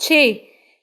6,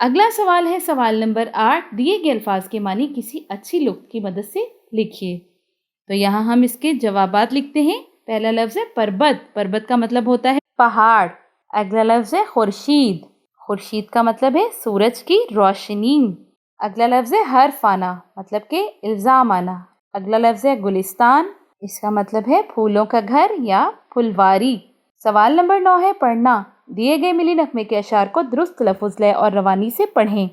اگلا سوال ہے سوال نمبر 8، دیے گئے الفاظ کے معنی کسی اچھی لغت کی مدد سے لکھیے۔ تو یہاں ہم اس کے جوابات لکھتے ہیں۔ پہلا لفظ ہے پربت، پربت کا مطلب ہوتا ہے پہاڑ۔ اگلا لفظ ہے خورشید، خورشید کا مطلب ہے سورج کی روشنی۔ اگلا لفظ ہے حرف آنا، مطلب کہ الزام آنا۔ اگلا لفظ ہے گلستان، اس کا مطلب ہے پھولوں کا گھر یا پھلواری۔ سوال نمبر 9 ہے پڑھنا، دیے گئے ملی نغمے کے اشعار کو درست لفظ لے اور روانی سے پڑھیں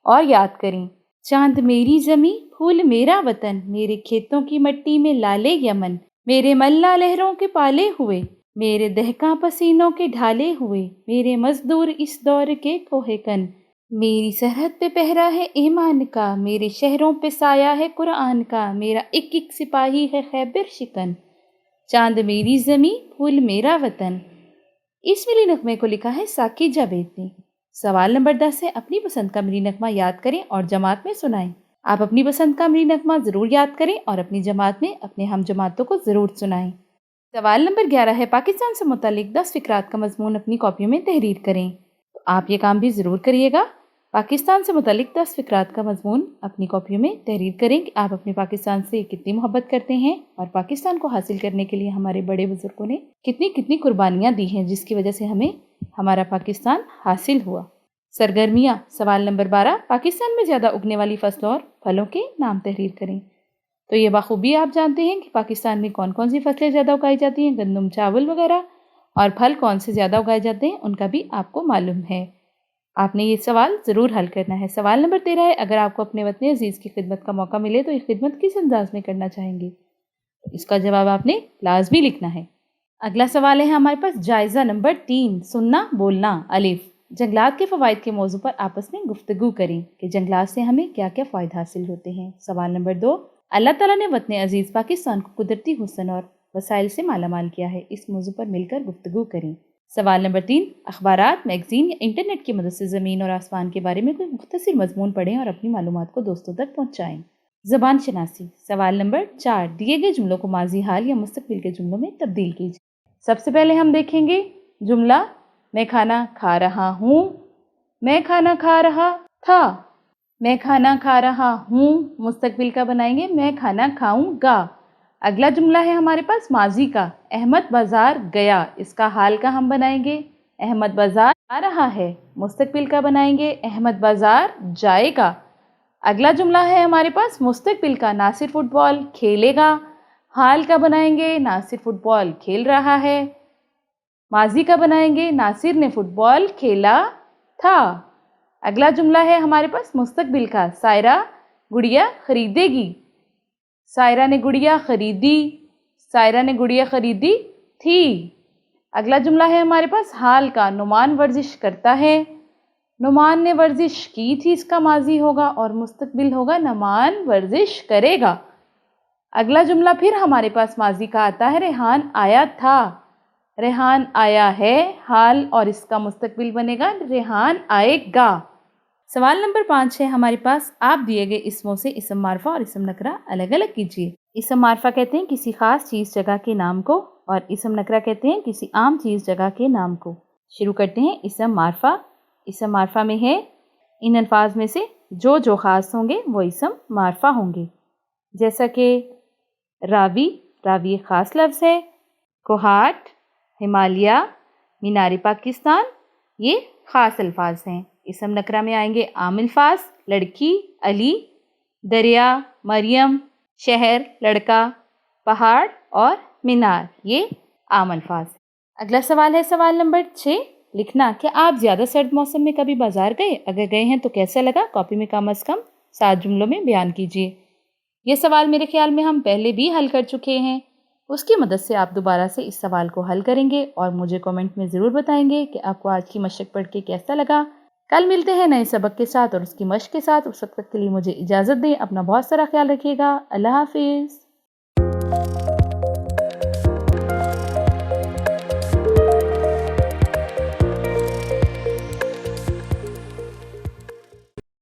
اور یاد کریں۔ چاند میری زمیں، پھول میرا وطن، میرے کھیتوں کی مٹی میں لالے یمن، میرے ملا لہروں کے پالے ہوئے، میرے دہکاں پسینوں کے ڈھالے ہوئے، میرے مزدور اس دور کے کوہ کن، میری سرحد پہ پہرا ہے ایمان کا، میرے شہروں پہ سایہ ہے قرآن کا، میرا ایک ایک سپاہی ہے خیبر شکن۔ چاند میری زمیں، پھول میرا وطن، اس ملی نغمے کو لکھا ہے ساقی جاوید نے۔ سوال نمبر 10 ہے اپنی پسند کا ملی نغمہ یاد کریں اور جماعت میں سنائیں۔ آپ اپنی پسند کا ملی نغمہ ضرور یاد کریں اور اپنی جماعت میں اپنے ہم جماعتوں کو ضرور سنائیں۔ سوال نمبر 11 ہے پاکستان سے متعلق 10 فقرات کا مضمون اپنی کاپیوں میں تحریر کریں۔ تو آپ یہ کام بھی ضرور کریے گا۔ پاکستان سے متعلق 10 فقرات کا مضمون اپنی کاپیوں میں تحریر کریں کہ آپ اپنے پاکستان سے کتنی محبت کرتے ہیں اور پاکستان کو حاصل کرنے کے لیے ہمارے بڑے بزرگوں نے کتنی قربانیاں دی ہیں، جس کی وجہ سے ہمیں ہمارا پاکستان حاصل ہوا۔ سرگرمیاں، سوال نمبر 12، پاکستان میں زیادہ اگنے والی فصلوں اور پھلوں کے نام تحریر کریں۔ تو یہ بخوبی آپ جانتے ہیں کہ پاکستان میں کون کون سی فصلیں زیادہ اگائی جاتی ہیں، گندم، چاول وغیرہ، اور پھل کون سے زیادہ اگائے جاتے ہیں ان کا بھی آپ کو معلوم ہے۔ آپ نے یہ سوال ضرور حل کرنا ہے۔ سوال نمبر 13 ہے اگر آپ کو اپنے وطن عزیز کی خدمت کا موقع ملے تو یہ خدمت کس انداز میں کرنا چاہیں گے؟ اس کا جواب آپ نے لازمی لکھنا ہے۔ اگلا سوال ہے ہمارے پاس جائزہ نمبر 3، سننا بولنا الف۔ جنگلات کے فوائد کے موضوع پر آپس میں گفتگو کریں کہ جنگلات سے ہمیں کیا کیا فائدہ حاصل ہوتے ہیں۔ سوال نمبر 2، اللہ تعالیٰ نے وطن عزیز پاکستان کو قدرتی حسن اور وسائل سے مالا مال کیا ہے، اس موضوع پر مل کر گفتگو کریں۔ سوال نمبر 3، اخبارات، میگزین یا انٹرنیٹ کی مدد سے زمین اور آسمان کے بارے میں کوئی مختصر مضمون پڑھیں اور اپنی معلومات کو دوستوں تک پہنچائیں۔ زبان شناسی، سوال نمبر 4، دیے گئے جملوں کو ماضی حال یا مستقبل کے جملوں میں تبدیل کیجیے۔ سب سے پہلے ہم دیکھیں گے جملہ میں کھانا کھا رہا ہوں، میں کھانا کھا رہا تھا، میں کھانا کھا رہا ہوں، مستقبل کا بنائیں گے میں کھانا کھاؤں گا۔ اگلا جملہ ہے ہمارے پاس ماضی کا، احمد بازار گیا، اس کا حال کا ہم بنائیں گے احمد بازار آ رہا ہے، مستقبل کا بنائیں گے احمد بازار جائے گا۔ اگلا جملہ ہے ہمارے پاس مستقبل کا، ناصر فٹ بال کھیلے گا، حال کا بنائیں گے ناصر فٹ بال کھیل رہا ہے، ماضی کا بنائیں گے ناصر نے فٹ بال کھیلا تھا۔ اگلا جملہ ہے ہمارے پاس مستقبل کا، سائرہ گڑیا خریدے گی، سائرہ نے گڑیا خریدی، سائرہ نے گڑیا خریدی تھی۔ اگلا جملہ ہے ہمارے پاس حال کا، نعمان ورزش کرتا ہے، نعمان نے ورزش کی تھی، اس کا ماضی ہوگا، اور مستقبل ہوگا نعمان ورزش کرے گا۔ اگلا جملہ پھر ہمارے پاس ماضی کا آتا ہے، ریحان آیا تھا، ریحان آیا ہے، حال اور اس کا مستقبل بنے گا ریحان آئے گا۔ سوال نمبر 5 ہے ہمارے پاس، آپ دیے گئے اسموں سے اسم معرفہ اور اسم نکرہ الگ الگ کیجیے۔ اسم معرفہ کہتے ہیں کسی خاص چیز جگہ کے نام کو، اور اسم نکرہ کہتے ہیں کسی عام چیز جگہ کے نام کو۔ شروع کرتے ہیں اسم معرفہ۔ اسم معرفہ میں ہے ان الفاظ میں سے جو خاص ہوں گے وہ اسم معرفہ ہوں گے، جیسا کہ راوی، راوی ایک خاص لفظ ہے، کوہاٹ، ہمالیہ، مینار پاکستان، یہ خاص الفاظ ہیں۔ اسم نکرہ میں آئیں گے عام الفاظ، لڑکی، علی، دریا، مریم، شہر، لڑکا، پہاڑ اور مینار، یہ عام الفاظ۔ اگلا سوال ہے سوال نمبر 6، لکھنا کہ آپ زیادہ سرد موسم میں کبھی بازار گئے، اگر گئے ہیں تو کیسا لگا، کاپی میں کم از کم 7 جملوں میں بیان کیجیے۔ یہ سوال میرے خیال میں ہم پہلے بھی حل کر چکے ہیں، اس کی مدد سے آپ دوبارہ سے اس سوال کو حل کریں گے اور مجھے کامنٹ میں ضرور بتائیں گے کہ آپ کو آج کی مشق پڑھ کے کیسا لگا۔ کل ملتے ہیں نئے سبق کے ساتھ اور اس کی مشق کے ساتھ، اس وقت تک کے لیے مجھے اجازت دیں، اپنا بہت سارا خیال رکھیے گا، اللہ حافظ۔